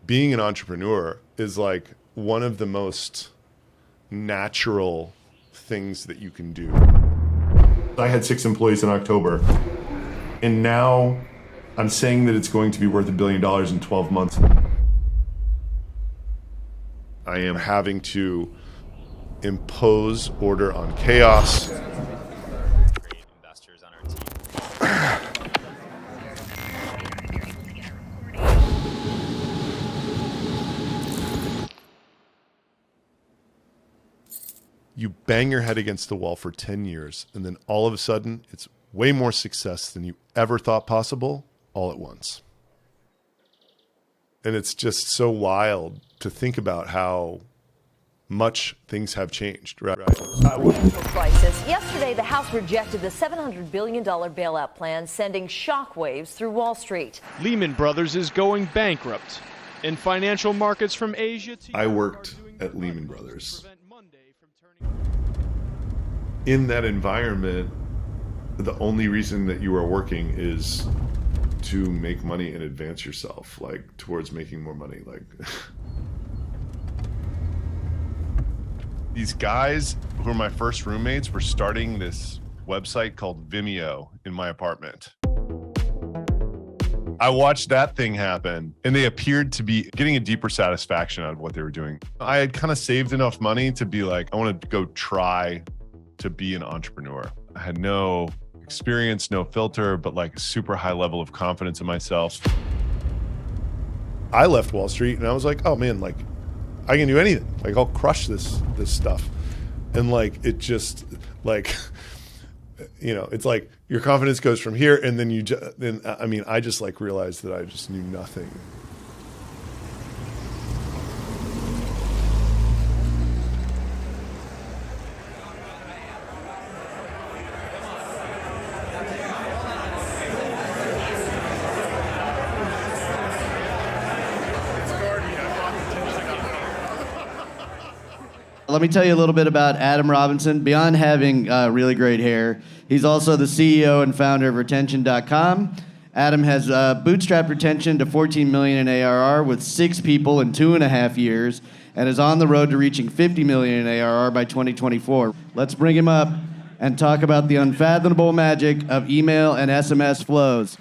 being an entrepreneur is like one of the most natural things that you can do. I had 6 employees in October, and now I'm saying that it's going to be worth $1 billion in 12 months. I am having to impose order on chaos. Investors on our team. You bang your head against the wall for 10 years, and then all of a sudden, it's way more success than you ever thought possible all at once. And it's just so wild to think about how much things have changed, right? Crisis. Yesterday, the House rejected the $700 billion bailout plan, sending shockwaves through Wall Street. Lehman Brothers is going bankrupt, and financial markets from Asia to I worked at Lehman Brothers. In that environment, the only reason that you are working is to make money and advance yourself, like towards making more money. Like these guys who are my first roommates were starting this website called Vimeo in my apartment. I watched that thing happen, and they appeared to be getting a deeper satisfaction out of what they were doing. I had kind of saved enough money to be like, I want to go try to be an entrepreneur. I had no experience, no filter, but like a super high level of confidence in myself. I left Wall Street and I was like, oh man, like I can do anything. Like I'll crush this stuff. And like, it just like, you know, it's like your confidence goes from here, and then I just like realized that I just knew nothing. Let me tell you a little bit about Adam Robinson. Beyond having really great hair, he's also the CEO and founder of Retention.com. Adam has bootstrapped Retention to $14 million in ARR with 6 people in 2.5 years, and is on the road to reaching $50 million in ARR by 2024. Let's bring him up and talk about the unfathomable magic of email and SMS flows.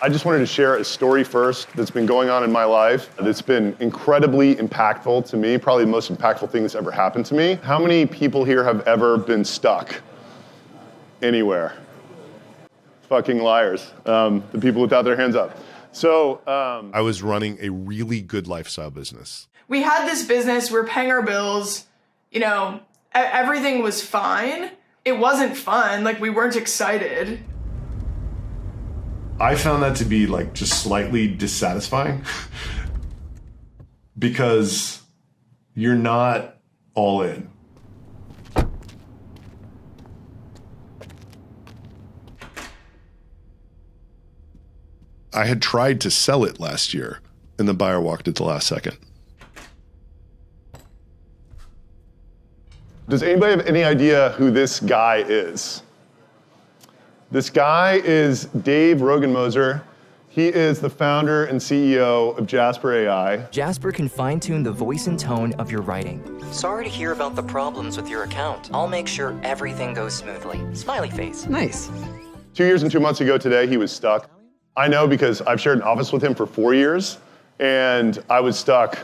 I just wanted to share a story first that's been going on in my life that's been incredibly impactful to me, probably the most impactful thing that's ever happened to me. How many people here have ever been stuck anywhere? Fucking liars. The people without their hands up. So I was running a really good lifestyle business. We had this business, we were paying our bills, you know, everything was fine. It wasn't fun, like we weren't excited. I found that to be like just slightly dissatisfying because you're not all in. I had tried to sell it last year, and the buyer walked at the last second. Does anybody have any idea who this guy is? This guy is Dave Rogan-Moser. He is the founder and CEO of Jasper AI. Jasper can fine-tune the voice and tone of your writing. Sorry to hear about the problems with your account. I'll make sure everything goes smoothly. Smiley face. Nice. 2 years and 2 months ago today, he was stuck. I know because I've shared an office with him for 4 years, and I was stuck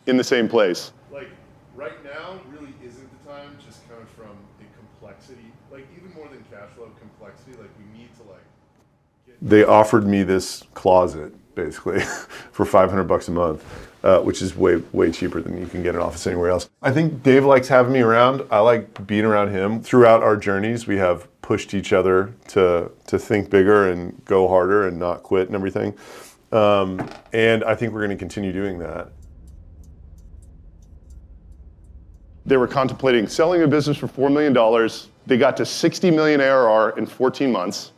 in the same place. Like, right now really isn't the time, just kind of from a complexity, like even more than cash flow complexity, like we need to like They offered me this closet, basically, for $500 a month, which is way cheaper than you can get an office anywhere else. I think Dave likes having me around. I like being around him. Throughout our journeys, we have pushed each other to think bigger and go harder and not quit and everything. And I think we're going to continue doing that. They were contemplating selling a business for $4 million. They got to 60 million ARR in 14 months.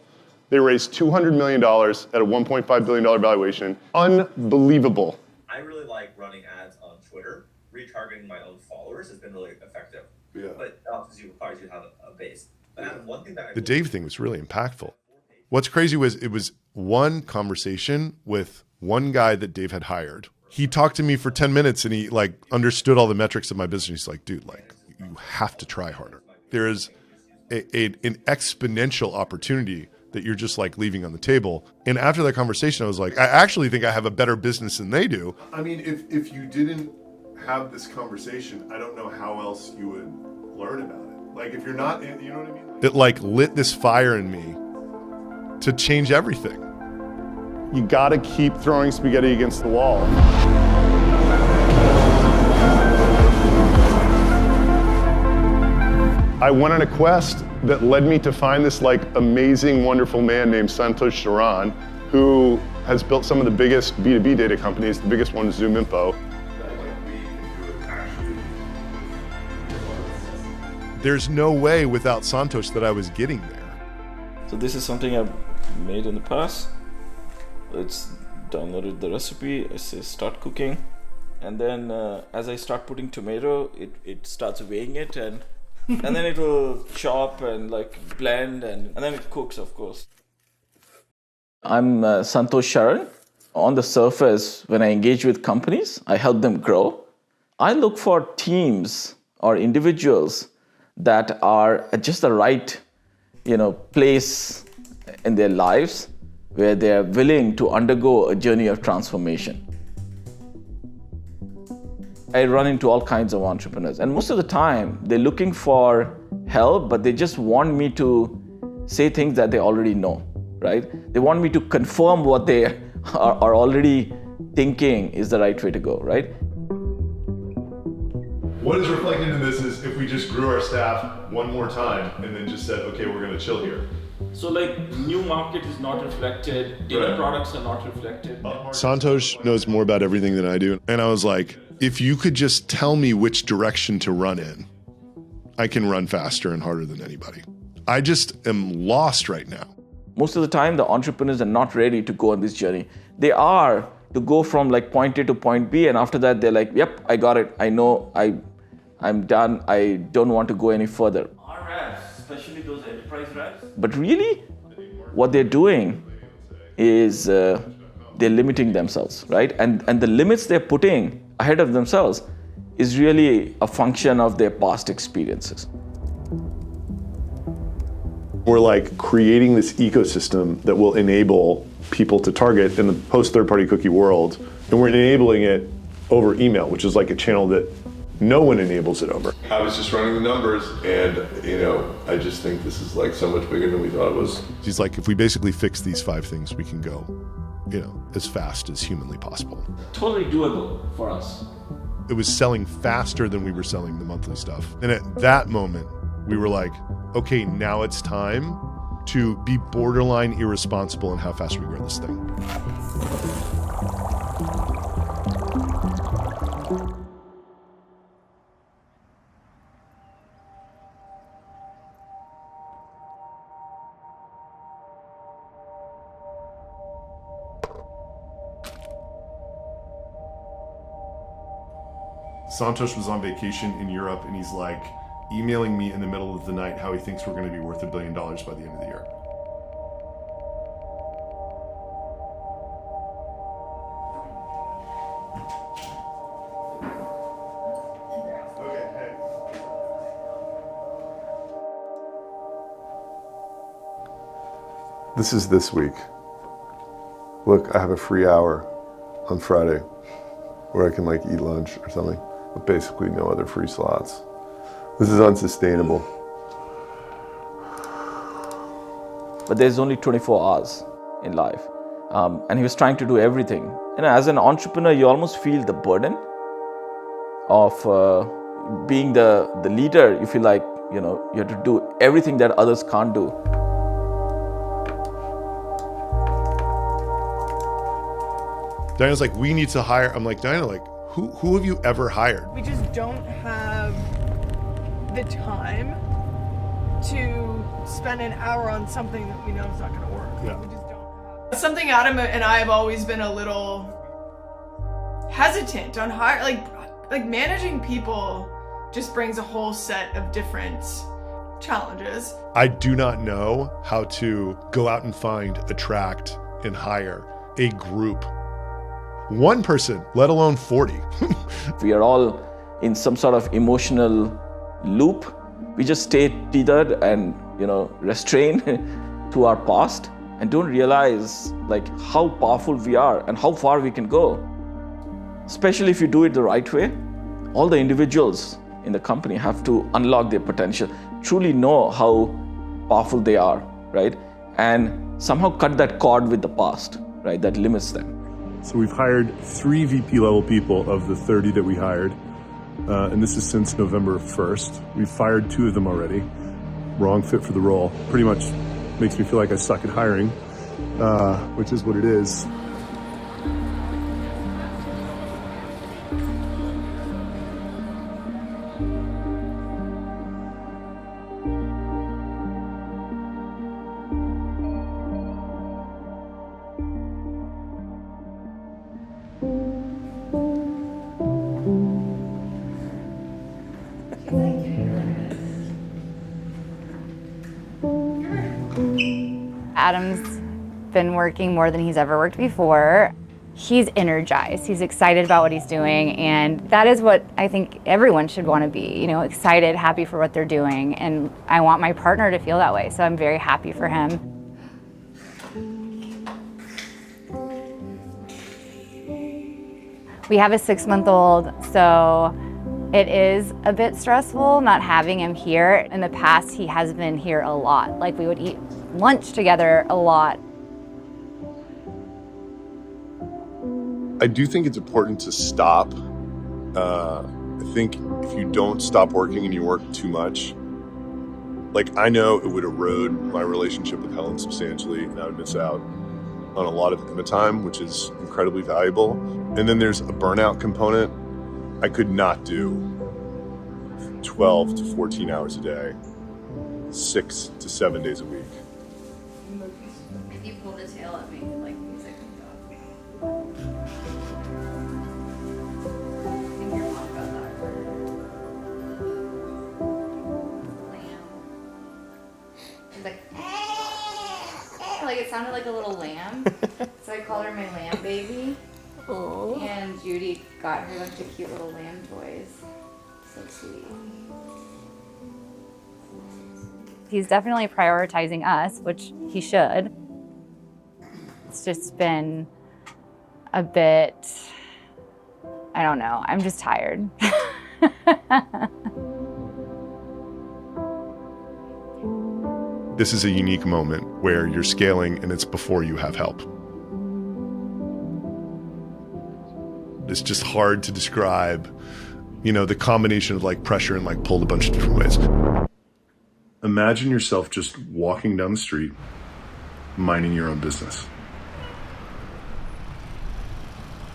They raised $200 million at a $1.5 billion valuation. Unbelievable. I really like running ads on Twitter. Retargeting my own followers has been really effective. Yeah. But obviously requires you to have a base. But one thing that The Dave thing was really impactful. What's crazy was it was one conversation with one guy that Dave had hired. He talked to me for 10 minutes and he like understood all the metrics of my business. He's like, dude, like you have to try harder. There is an exponential opportunity that you're just like leaving on the table. And after that conversation, I was like, I actually think I have a better business than they do. I mean, if you didn't have this conversation, I don't know how else you would learn about it. Like if you're not, you know what I mean? It like lit this fire in me to change everything. You gotta keep throwing spaghetti against the wall. I went on a quest that led me to find this like amazing, wonderful man named Santosh Sharan, who has built some of the biggest B2B data companies. The biggest one is ZoomInfo. There's no way without Santosh that I was getting there. So this is something I've made in the past. It's downloaded the recipe, I say start cooking. And then as I start putting tomato, it starts weighing it and then it will chop and like blend and then it cooks, of course. I'm Santosh Sharan. On the surface, when I engage with companies, I help them grow. I look for teams or individuals that are at just the right, place in their lives where they are willing to undergo a journey of transformation. I run into all kinds of entrepreneurs, and most of the time they're looking for help, but they just want me to say things that they already know, right? They want me to confirm what they are already thinking is the right way to go, right? What is reflected in this is if we just grew our staff one more time and then just said, okay, we're gonna chill here. So like new market is not reflected, data products are not reflected. Santosh knows more about everything than I do. And I was like, if you could just tell me which direction to run in, I can run faster and harder than anybody. I just am lost right now. Most of the time, the entrepreneurs are not ready to go on this journey. They are to go from like point A to point B, and after that, they're like, yep, I got it. I know, I'm done. I don't want to go any further. Our reps, especially those enterprise reps. But really, what they're doing is they're limiting themselves, right? And the limits they're putting ahead of themselves is really a function of their past experiences. We're like creating this ecosystem that will enable people to target in the post third-party cookie world, and we're enabling it over email, which is like a channel that no one enables it over. I was just running the numbers and, I just think this is like so much bigger than we thought it was. He's like, if we basically fix these 5 things, we can go, as fast as humanly possible. Totally doable for us. It was selling faster than we were selling the monthly stuff. And at that moment, we were like, okay, now it's time to be borderline irresponsible in how fast we grow this thing. Santosh was on vacation in Europe and he's like emailing me in the middle of the night how he thinks we're going to be worth $1 billion by the end of the year. Okay, hey. This is this week. Look, I have a free hour on Friday where I can like eat lunch or something, but basically no other free slots. This is unsustainable. But there's only 24 hours in life. And he was trying to do everything. And as an entrepreneur, you almost feel the burden of being the leader. You feel like, you have to do everything that others can't do. Diana's like, we need to hire. I'm like, Diana, like, who have you ever hired? We just don't have the time to spend an hour on something that we know is not going to work. Yeah. We just don't have. Something Adam and I have always been a little hesitant on hire. Like managing people just brings a whole set of different challenges. I do not know how to go out and find, attract, and hire a group One person, let alone 40. We are all in some sort of emotional loop. We just stay tethered and, restrained to our past and don't realize like how powerful we are and how far we can go. Especially if you do it the right way, all the individuals in the company have to unlock their potential, truly know how powerful they are, right? And somehow cut that cord with the past, right? That limits them. So we've hired 3 VP level people of the 30 that we hired. And this is since November 1st. We've fired 2 of them already. Wrong fit for the role. Pretty much makes me feel like I suck at hiring, which is what it is. Adam's been working more than he's ever worked before. He's energized, he's excited about what he's doing, and that is what I think everyone should want to be, excited, happy for what they're doing, and I want my partner to feel that way, so I'm very happy for him. We have a 6-month-old, so it is a bit stressful not having him here. In the past, he has been here a lot. Like, we would eat lunch together a lot. I do think it's important to stop. I think if you don't stop working and you work too much, like, I know it would erode my relationship with Helen substantially, and I would miss out on a lot of Emma time, which is incredibly valuable. And then there's a burnout component. I could not do 12 to 14 hours a day, 6 to 7 days a week. If you pull the tail at me, like music comes off. I think your mom got that lamb. It's like it sounded like a little lamb. So I called her my lamb baby. Aww. And Judy got her a bunch of cute little lamb toys. So sweet. He's definitely prioritizing us, which he should. It's just been a bit, I don't know, I'm just tired. This is a unique moment where you're scaling and it's before you have help. It's just hard to describe, the combination of like pressure and like pulled a bunch of different ways. Imagine yourself just walking down the street, minding your own business.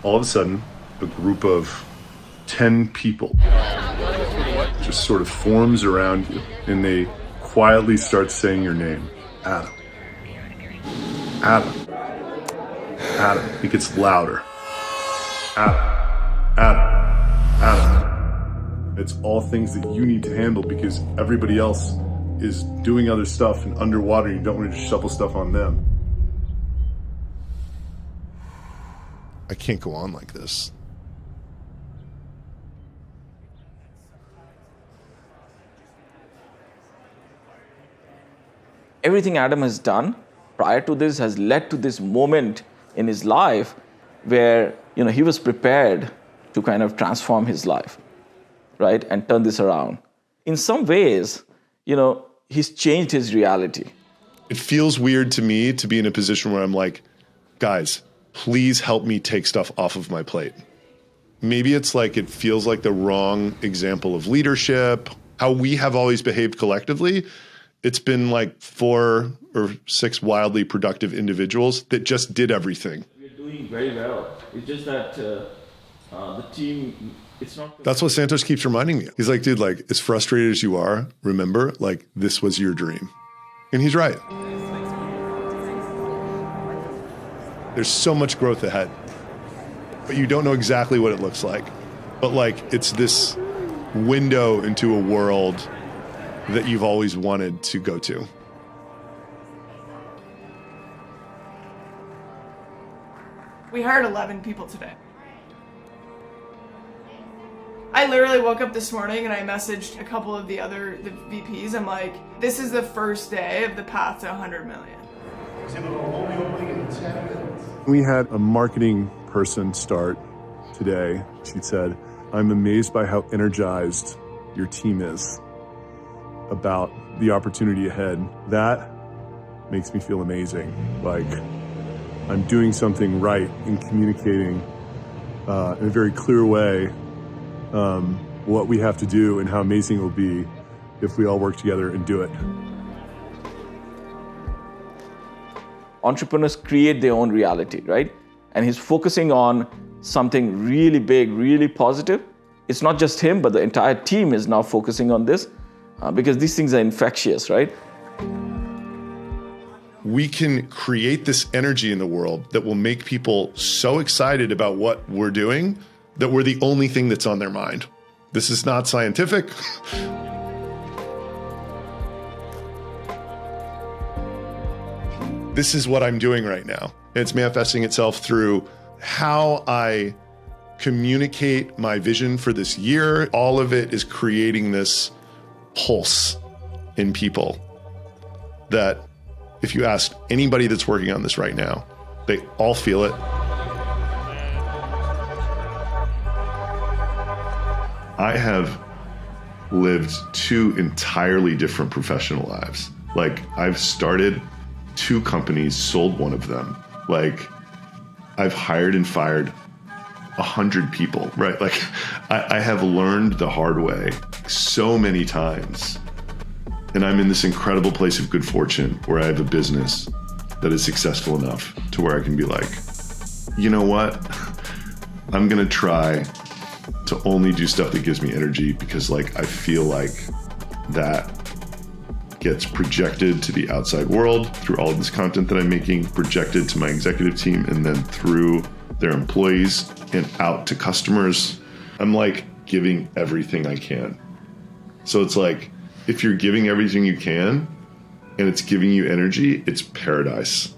All of a sudden, a group of 10 people just sort of forms around you, and they quietly start saying your name. Adam. Adam. Adam. It gets louder. Adam. Adam. Adam. It's all things that you need to handle because everybody else is doing other stuff and underwater, and you don't want to just shovel stuff on them. I can't go on like this. Everything Adam has done prior to this has led to this moment in his life where, he was prepared to kind of transform his life, right? And turn this around. In some ways, he's changed his reality. It feels weird to me to be in a position where I'm like, guys, please help me take stuff off of my plate. Maybe it's like it feels like the wrong example of leadership, how we have always behaved collectively. It's been like 4 or 6 wildly productive individuals that just did everything. We're doing very well. It's just that the team, it's not... That's what Santos keeps reminding me. He's like, dude, like, as frustrated as you are, remember, like, this was your dream. And he's right. There's so much growth ahead, but you don't know exactly what it looks like. But like, it's this window into a world that you've always wanted to go to. We hired 11 people today. I literally woke up this morning and I messaged a couple of the VPs. I'm like, this is the first day of the path to 100 million. We had a marketing person start today. She said, I'm amazed by how energized your team is about the opportunity ahead. That makes me feel amazing. Like I'm doing something right in communicating in a very clear way what we have to do and how amazing it will be if we all work together and do it. Entrepreneurs create their own reality, right? And he's focusing on something really big, really positive. It's not just him, but the entire team is now focusing on this because these things are infectious, right? We can create this energy in the world that will make people so excited about what we're doing that we're the only thing that's on their mind. This is not scientific. This is what I'm doing right now. It's manifesting itself through how I communicate my vision for this year. All of it is creating this pulse in people that if you ask anybody that's working on this right now, they all feel it. I have lived two entirely different professional lives. Like I've started 2 companies, sold one of them. Like I've hired and fired 100 people, right? Like I have learned the hard way so many times. And I'm in this incredible place of good fortune where I have a business that is successful enough to where I can be like, you know what? I'm gonna try to only do stuff that gives me energy because like I feel like that gets projected to the outside world through all of this content that I'm making, projected to my executive team, and then through their employees and out to customers. I'm like giving everything I can. So it's like, if you're giving everything you can and it's giving you energy, it's paradise.